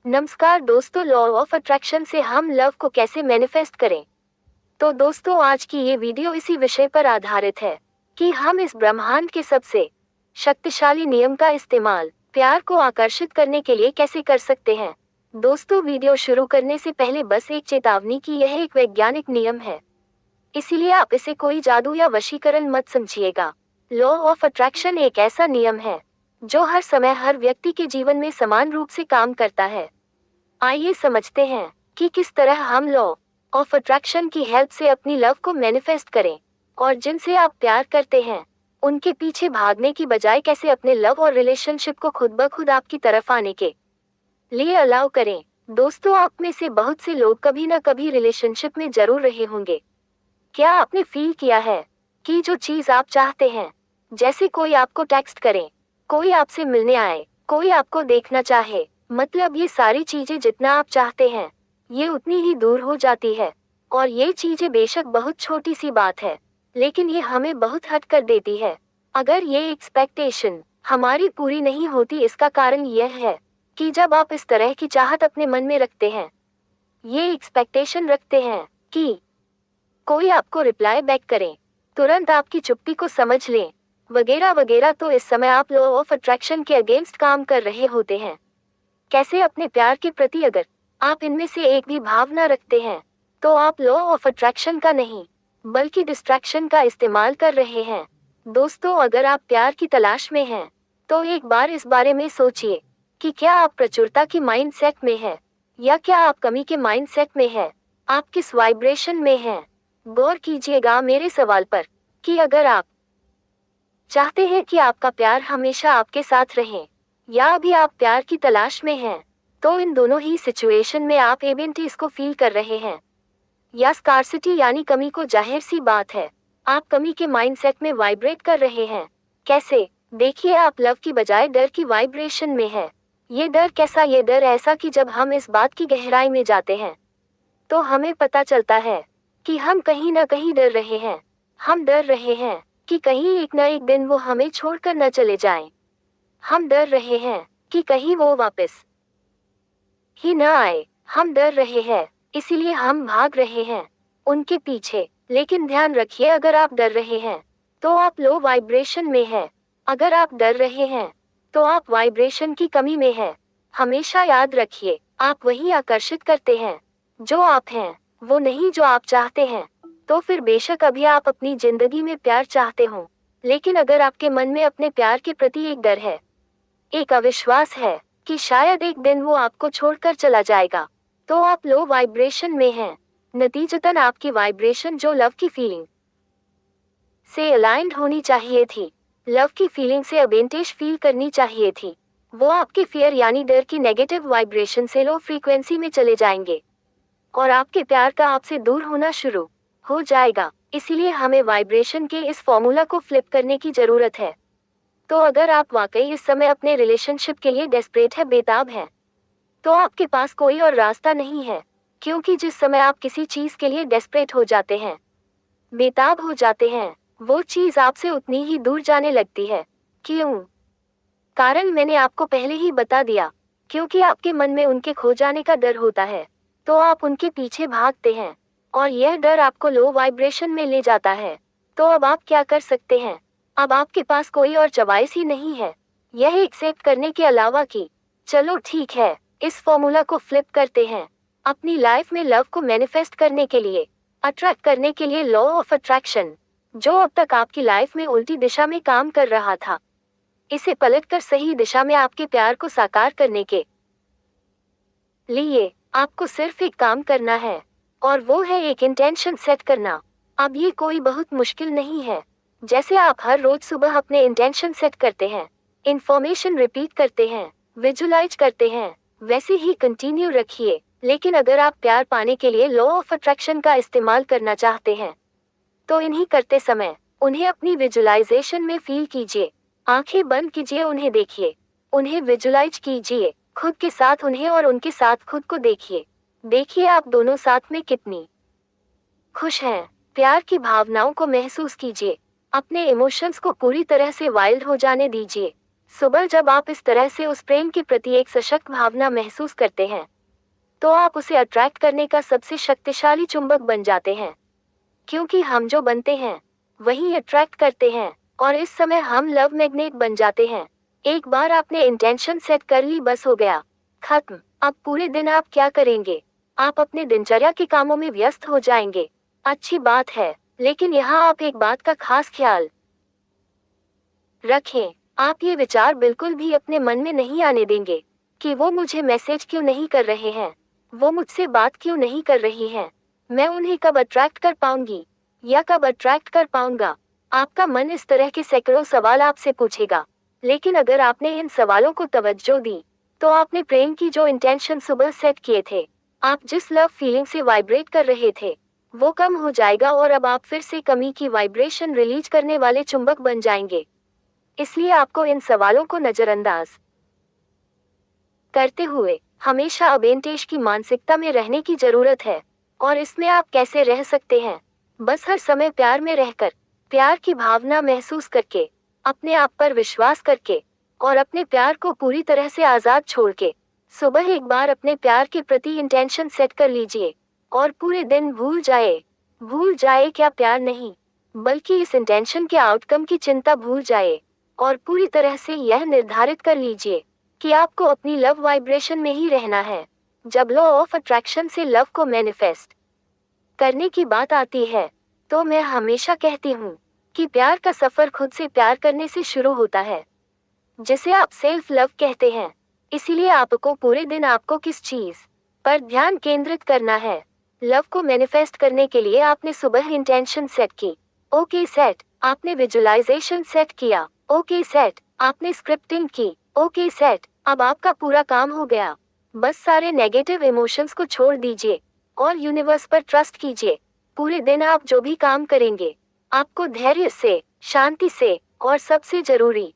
नमस्कार दोस्तों, law of attraction से हम लव को कैसे मैनिफेस्ट करें। तो दोस्तों, आज की ये वीडियो इसी विषय पर आधारित है कि हम इस ब्रह्मांड के सबसे शक्तिशाली नियम का इस्तेमाल प्यार को आकर्षित करने के लिए कैसे कर सकते हैं। दोस्तों, वीडियो शुरू करने से पहले बस एक चेतावनी कि यह एक वैज्ञानिक नियम है, इसीलिए आप इसे कोई जादू या वशीकरण मत समझिएगा। लॉ ऑफ अट्रैक्शन एक ऐसा नियम है जो हर समय हर व्यक्ति के जीवन में समान रूप से काम करता है। आइए समझते हैं कि किस तरह हम लॉ ऑफ अट्रैक्शन की हेल्प से अपनी लव को मैनिफेस्ट करें और जिनसे आप प्यार करते हैं उनके पीछे भागने की बजाय कैसे अपने लव और रिलेशनशिप को खुद ब खुद आपकी तरफ आने के लिए अलाउ करें। दोस्तों, आप में से बहुत से लोग कभी न कभी रिलेशनशिप में जरूर रहे होंगे। क्या आपने फील किया है कि जो चीज आप चाहते हैं, जैसे कोई आपको टेक्स्ट करे, कोई आपसे मिलने आए, कोई आपको देखना चाहे, मतलब ये सारी चीजें जितना आप चाहते हैं ये उतनी ही दूर हो जाती है। और ये चीजें बेशक बहुत छोटी सी बात है, लेकिन ये हमें बहुत हट कर देती है। अगर ये एक्सपेक्टेशन हमारी पूरी नहीं होती, इसका कारण यह है कि जब आप इस तरह की चाहत अपने मन में रखते हैं, ये एक्सपेक्टेशन रखते हैं कि कोई आपको रिप्लाई बैक करे, तुरंत आपकी चुप्पी को समझ लें, वगैरह वगैरह, तो इस समय आप लॉ ऑफ अट्रैक्शन के अगेंस्ट काम कर रहे होते हैं। कैसे अपने प्यार के प्रति अगर आप इनमें से एक भी भावना रखते हैं तो आप लॉ ऑफ अट्रैक्शन का नहीं बल्कि डिस्ट्रैक्शन का इस्तेमाल कर रहे हैं। दोस्तों, अगर आप प्यार की तलाश में हैं तो एक बार इस बारे में सोचिए कि क्या आप प्रचुरता की माइंडसेट में हैं या क्या आप कमी के माइंडसेट में हैं। आप किस वाइब्रेशन में हैं। गौर कीजिएगा मेरे सवाल पर कि अगर आप चाहते हैं कि आपका प्यार हमेशा आपके साथ रहे या अभी आप प्यार की तलाश में हैं, तो इन दोनों ही सिचुएशन में आप एबिलिटीज को फील कर रहे हैं या स्कार्सिटी यानी कमी को। जाहिर सी बात है, आप कमी के माइंडसेट में वाइब्रेट कर रहे हैं। कैसे? देखिए, आप लव की बजाय डर की वाइब्रेशन में है। ये डर कैसा? ये डर ऐसा कि जब हम इस बात की गहराई में जाते हैं तो हमें पता चलता है कि हम कहीं ना कहीं डर रहे हैं। हम डर रहे हैं कि कहीं एक न एक दिन वो हमें छोड़कर न चले जाएं। हम डर रहे हैं कि कहीं वो वापस ही न आए। हम डर रहे हैं, इसीलिए हम भाग रहे हैं उनके पीछे। लेकिन ध्यान रखिए, अगर आप डर रहे हैं तो आप लो वाइब्रेशन में हैं। अगर आप डर रहे हैं तो आप वाइब्रेशन की कमी में हैं। हमेशा याद रखिए, आप वही आकर्षित करते हैं जो आप हैं, वो नहीं जो आप चाहते हैं। तो फिर बेशक अभी आप अपनी जिंदगी में प्यार चाहते हो, लेकिन अगर आपके मन में अपने प्यार के प्रति एक डर है, एक अविश्वास है कि शायद एक दिन वो आपको छोड़कर चला जाएगा, तो आप लो वाइब्रेशन में हैं। नतीजतन आपकी वाइब्रेशन जो लव की फीलिंग से अलाइंड होनी चाहिए थी, लव की फीलिंग से अबेंटेज फील करनी चाहिए थी, वो आपके फियर यानी डर की नेगेटिव वाइब्रेशन से लो फ्रीक्वेंसी में चले जाएंगे और आपके प्यार का आपसे दूर होना शुरू हो जाएगा। इसीलिए हमें वाइब्रेशन के इस फॉर्मूला को फ्लिप करने की जरूरत है। तो अगर आप वाकई इस समय अपने रिलेशनशिप के लिए डेस्परेट है, बेताब हैं, तो आपके पास कोई और रास्ता नहीं है, क्योंकि जिस समय आप किसी चीज के लिए डेस्परेट हो जाते हैं, बेताब हो जाते हैं, वो चीज आपसे उतनी ही दूर जाने लगती है। क्यों? कारण मैंने आपको पहले ही बता दिया, क्योंकि आपके मन में उनके खो जाने का डर होता है, तो आप उनके पीछे भागते हैं और यह डर आपको लो वाइब्रेशन में ले जाता है। तो अब आप क्या कर सकते हैं? अब आपके पास कोई और चॉइस ही नहीं है यह एक्सेप्ट करने के अलावा कि चलो ठीक है, इस फॉर्मूला को फ्लिप करते हैं। अपनी लाइफ में लव को मैनिफेस्ट करने के लिए, अट्रैक्ट करने के लिए लॉ ऑफ अट्रैक्शन, जो अब तक आपकी लाइफ में उल्टी दिशा में काम कर रहा था, इसे पलटकर सही दिशा में आपके प्यार को साकार करने के लिए आपको सिर्फ एक काम करना है, और वो है एक इंटेंशन सेट करना। अब ये कोई बहुत मुश्किल नहीं है। जैसे आप हर रोज सुबह अपने इंटेंशन सेट करते हैं, इंफॉर्मेशन रिपीट करते हैं, विजुलाइज करते हैं, वैसे ही कंटिन्यू रखिए। लेकिन अगर आप प्यार पाने के लिए लॉ ऑफ अट्रैक्शन का इस्तेमाल करना चाहते हैं, तो इन्हीं करते समय उन्हें अपनी विजुलाइजेशन में फील कीजिए। आंखें बंद कीजिए, उन्हें देखिए, उन्हें विजुलाइज कीजिए, खुद के साथ उन्हें और उनके साथ खुद को देखिए। देखिए आप दोनों साथ में कितनी खुश हैं। प्यार की भावनाओं को महसूस कीजिए। अपने इमोशंस को पूरी तरह से वाइल्ड हो जाने दीजिए। सुबह जब आप इस तरह से उस प्रेम के प्रति एक सशक्त भावना महसूस करते हैं, तो आप उसे अट्रैक्ट करने का सबसे शक्तिशाली चुंबक बन जाते हैं। क्योंकि हम जो बनते हैं, वही अट्रैक्ट करते हैं, और इस समय हम लव मैग्नेट बन जाते हैं। एक बार आपने इंटेंशन सेट कर ली, बस हो गया, खत्म। अब पूरे दिन आप क्या करेंगे? आप अपने दिनचर्या के कामों में व्यस्त हो जाएंगे। अच्छी बात है, लेकिन यहाँ आप एक बात का खास ख्याल रखें। आप ये विचार बिल्कुल भी अपने मन में नहीं आने देंगे कि वो मुझे मैसेज क्यों नहीं कर रहे हैं, वो मुझसे बात क्यों नहीं कर रही हैं, मैं उन्हें कब अट्रैक्ट कर पाऊंगी या कब अट्रैक्ट कर पाऊंगा। आपका मन इस तरह के सैकड़ों सवाल आपसे पूछेगा। लेकिन अगर आपने इन सवालों को तवज्जो दी, तो आपने प्रेम की जो इंटेंशन सुबह सेट किए थे, आप जिस लव फीलिंग से वाइब्रेट कर रहे थे, वो कम हो जाएगा और अब आप फिर से कमी की वाइब्रेशन रिलीज करने वाले चुंबक बन जाएंगे। इसलिए आपको इन सवालों को नजरअंदाज करते हुए हमेशा अबेंटेश की मानसिकता में रहने की जरूरत है। और इसमें आप कैसे रह सकते हैं? बस हर समय प्यार में रहकर, प्यार की भावना महसूस करके, अपने आप पर विश्वास करके, और अपने प्यार को पूरी तरह से आजाद छोड़ के, सुबह एक बार अपने प्यार के प्रति इंटेंशन सेट कर लीजिए और पूरे दिन भूल जाए क्या प्यार नहीं, बल्कि इस इंटेंशन के आउटकम की चिंता भूल जाए और पूरी तरह से यह निर्धारित कर लीजिए कि आपको अपनी लव वाइब्रेशन में ही रहना है। जब लॉ ऑफ अट्रैक्शन से लव को मैनिफेस्ट करने की बात आती है, तो मैं हमेशा कहती हूँ कि प्यार का सफर खुद से प्यार करने से शुरू होता है, जिसे आप सेल्फ लव कहते हैं। इसीलिए आपको पूरे दिन आपको किस चीज पर ध्यान केंद्रित करना है? लव को मैनिफेस्ट करने के लिए आपने सुबह इंटेंशन सेट की, ओके सेट। आपने विजुअलाइजेशन सेट किया, ओके सेट। आपने स्क्रिप्टिंग की, ओके सेट। अब आपका पूरा काम हो गया। बस सारे नेगेटिव इमोशंस को छोड़ दीजिए और यूनिवर्स पर ट्रस्ट कीजिए। पूरे दिन आप जो भी काम करेंगे, आपको धैर्य से, शांति से, और सबसे जरूरी